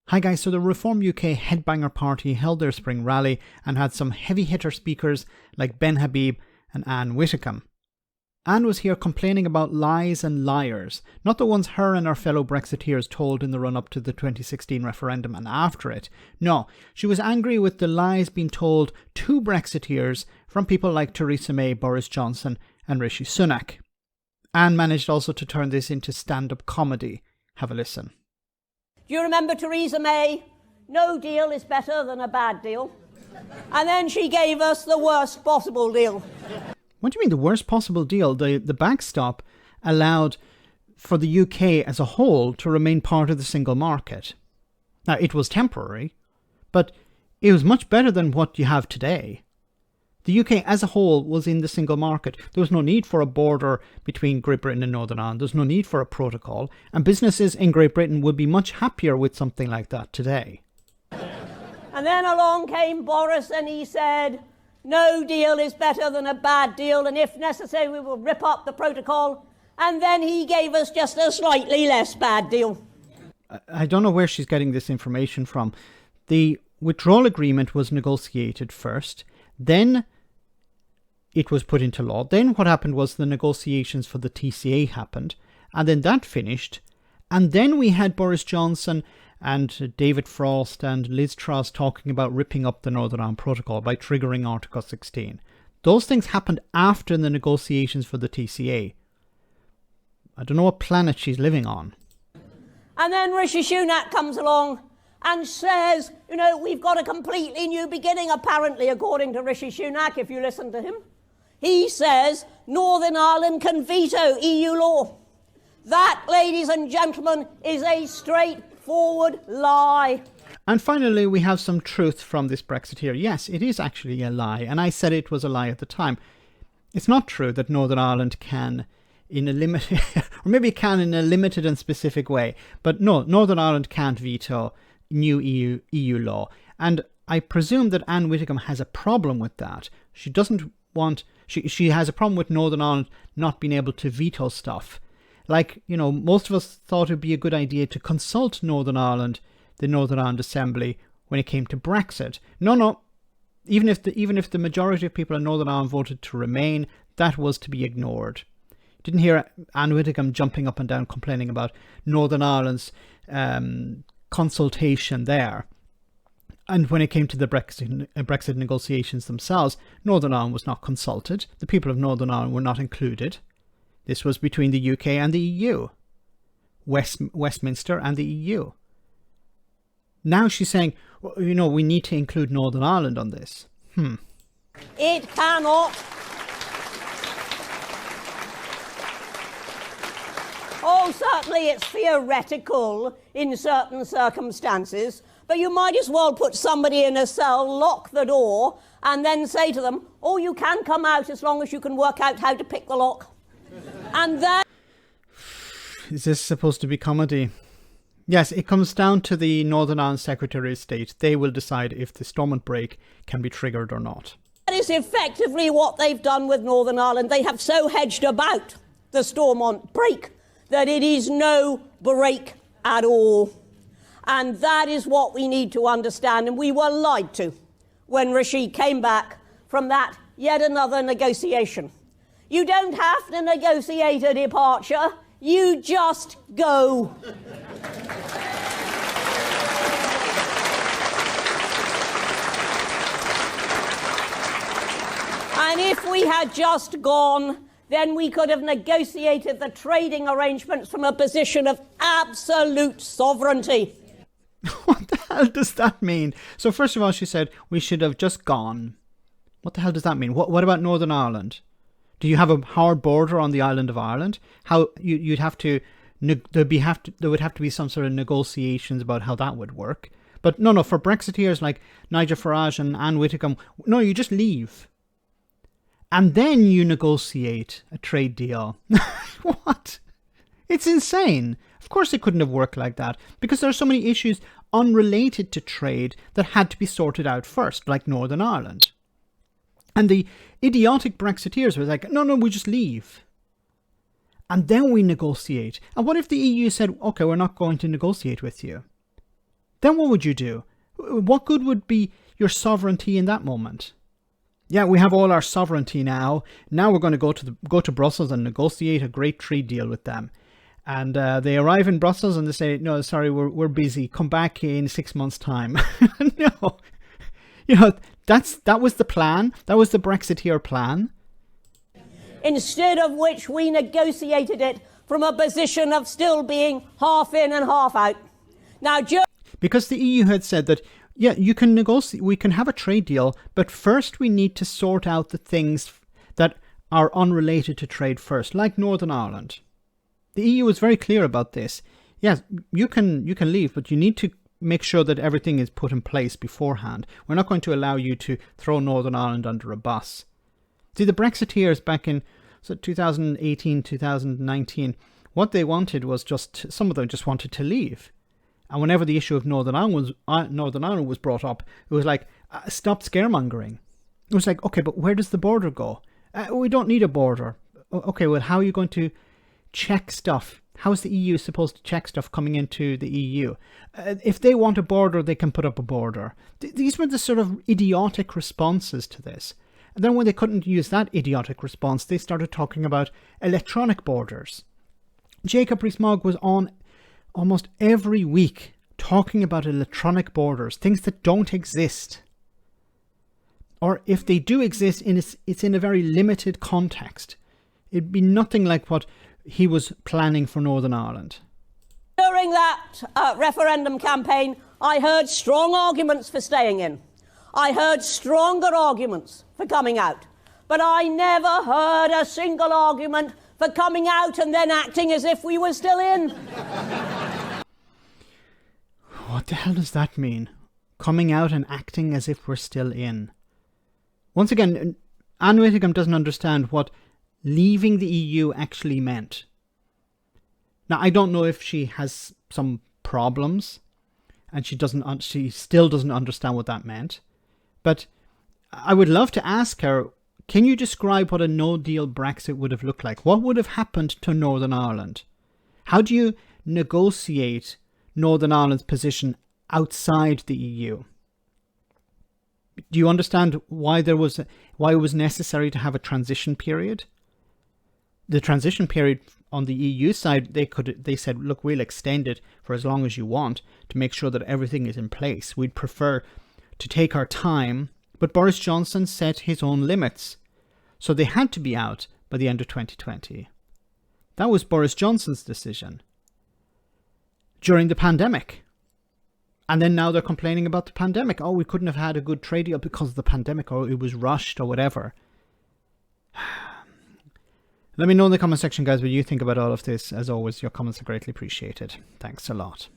Hi guys, so the Reform UK Headbanger Party held their spring rally and had some heavy hitter speakers like Ben Habib and Anne Widdecombe. Anne was here complaining about lies and liars, not the ones her and her fellow Brexiteers told in the run-up to the 2016 referendum and after it. No, she was angry with the lies being told to Brexiteers from people like Theresa May, Boris Johnson and Rishi Sunak. Anne managed also to turn this into stand-up comedy. Have a listen. Do you remember Theresa May? No deal is better than a bad deal. And then she gave us the worst possible deal. What do you mean the worst possible deal? The backstop allowed for the UK as a whole to remain part of the single market. Now, it was temporary, but it was much better than what you have today. The UK as a whole was in the single market. There was no need for a border between Great Britain and Northern Ireland. There's no need for a protocol. And businesses in Great Britain would be much happier with something like that today. And then along came Boris and he said, no deal is better than a bad deal, and if necessary we will rip up the protocol. And then he gave us just a slightly less bad deal. I don't know where she's getting this information from. The withdrawal agreement was negotiated first, then it was put into law. Then what happened was the negotiations for the TCA happened, and then that finished. And then we had Boris Johnson and David Frost and Liz Truss talking about ripping up the Northern Ireland Protocol by triggering Article 16. Those things happened after the negotiations for the TCA. I don't know what planet she's living on. And then Rishi Sunak comes along and says, we've got a completely new beginning, apparently, according to Rishi Sunak, if you listen to him. He says Northern Ireland can veto EU law. That, ladies and gentlemen, is a straightforward lie. And finally, we have some truth from this Brexiteer. Yes, it is actually a lie, and I said it was a lie at the time. It's not true that Northern Ireland can, in a limited, or maybe it can in a limited and specific way, but no, Northern Ireland can't veto new EU law. And I presume that Anne Widdecombe has a problem with that. She doesn't want... She has a problem with Northern Ireland not being able to veto stuff. Like, most of us thought it would be a good idea to consult Northern Ireland, the Northern Ireland Assembly, when it came to Brexit. No. Even if the majority of people in Northern Ireland voted to remain, that was to be ignored. Didn't hear Anne Widdecombe jumping up and down complaining about Northern Ireland's consultation there. And when it came to the Brexit negotiations themselves, Northern Ireland was not consulted. The people of Northern Ireland were not included. This was between the UK and the EU. Westminster and the EU. Now she's saying, we need to include Northern Ireland on this. It cannot. Oh, certainly it's theoretical in certain circumstances, but you might as well put somebody in a cell, lock the door, and then say to them, you can come out as long as you can work out how to pick the lock. And that... Is this supposed to be comedy? Yes, it comes down to the Northern Ireland Secretary of State. They will decide if the Stormont break can be triggered or not. That is effectively what they've done with Northern Ireland. They have so hedged about the Stormont break that it is no break at all. And that is what we need to understand. And we were lied to when Rishi came back from that yet another negotiation. You don't have to negotiate a departure. You just go. And if we had just gone, then we could have negotiated the trading arrangements from a position of absolute sovereignty. What the hell does that mean? So first of all, she said we should have just gone. What the hell does that mean? What about Northern Ireland? Do you have a hard border on the island of Ireland? How you'd have to there would have to be some sort of negotiations about how that would work. But no, for Brexiteers like Nigel Farage and Anne Widdecombe, no, you just leave. And then you negotiate a trade deal. What? It's insane. Of course it couldn't have worked like that, because there are so many issues unrelated to trade that had to be sorted out first, like Northern Ireland. And the idiotic Brexiteers were like, no, we just leave. And then we negotiate. And what if the EU said, okay, we're not going to negotiate with you? then what would you do? What good would be your sovereignty in that moment? Yeah, we have all our sovereignty now. Now we're going to go to Brussels and negotiate a great trade deal with them. And they arrive in Brussels and they say, no, sorry, we're busy. Come back in 6 months' time. No. That was the plan. That was the Brexiteer plan. Instead of which we negotiated it from a position of still being half in and half out. Now, because the EU had said that, yeah, you can negotiate, we can have a trade deal, but first we need to sort out the things that are unrelated to trade first, like Northern Ireland. The EU was very clear about this. Yes, you can leave, but you need to make sure that everything is put in place beforehand. We're not going to allow you to throw Northern Ireland under a bus. See, the Brexiteers back in 2018, 2019, what they wanted was some of them just wanted to leave. And whenever the issue of Northern Ireland was brought up, it was like, stop scaremongering. It was like, okay, but where does the border go? We don't need a border. Okay, well, how are you going to check stuff? How is the EU supposed to check stuff coming into the EU? If they want a border, they can put up a border. These were the sort of idiotic responses to this. And then when they couldn't use that idiotic response, they started talking about electronic borders. Jacob Rees-Mogg was on almost every week talking about electronic borders, things that don't exist. Or if they do exist, it's in a very limited context. It'd be nothing like what he was planning for Northern Ireland. During that referendum campaign, I heard strong arguments for staying in. I heard stronger arguments for coming out. But I never heard a single argument for coming out and then acting as if we were still in. What the hell does that mean? Coming out and acting as if we're still in. Once again, Anne Widdecombe doesn't understand what leaving the EU actually meant. Now, I don't know if she has some problems and she still doesn't understand what that meant. But I would love to ask her, can you describe what a no-deal Brexit would have looked like? What would have happened to Northern Ireland? How do you negotiate Northern Ireland's position outside the EU? Do you understand why it was necessary to have a transition period? The transition period on the EU side, they said, look, we'll extend it for as long as you want to make sure that everything is in place. We'd prefer to take our time, but Boris Johnson set his own limits. So they had to be out by the end of 2020. That was Boris Johnson's decision during the pandemic. And then now they're complaining about the pandemic. Oh, we couldn't have had a good trade deal because of the pandemic, or it was rushed, or whatever. Let me know in the comment section, guys, what you think about all of this. As always, your comments are greatly appreciated. Thanks a lot.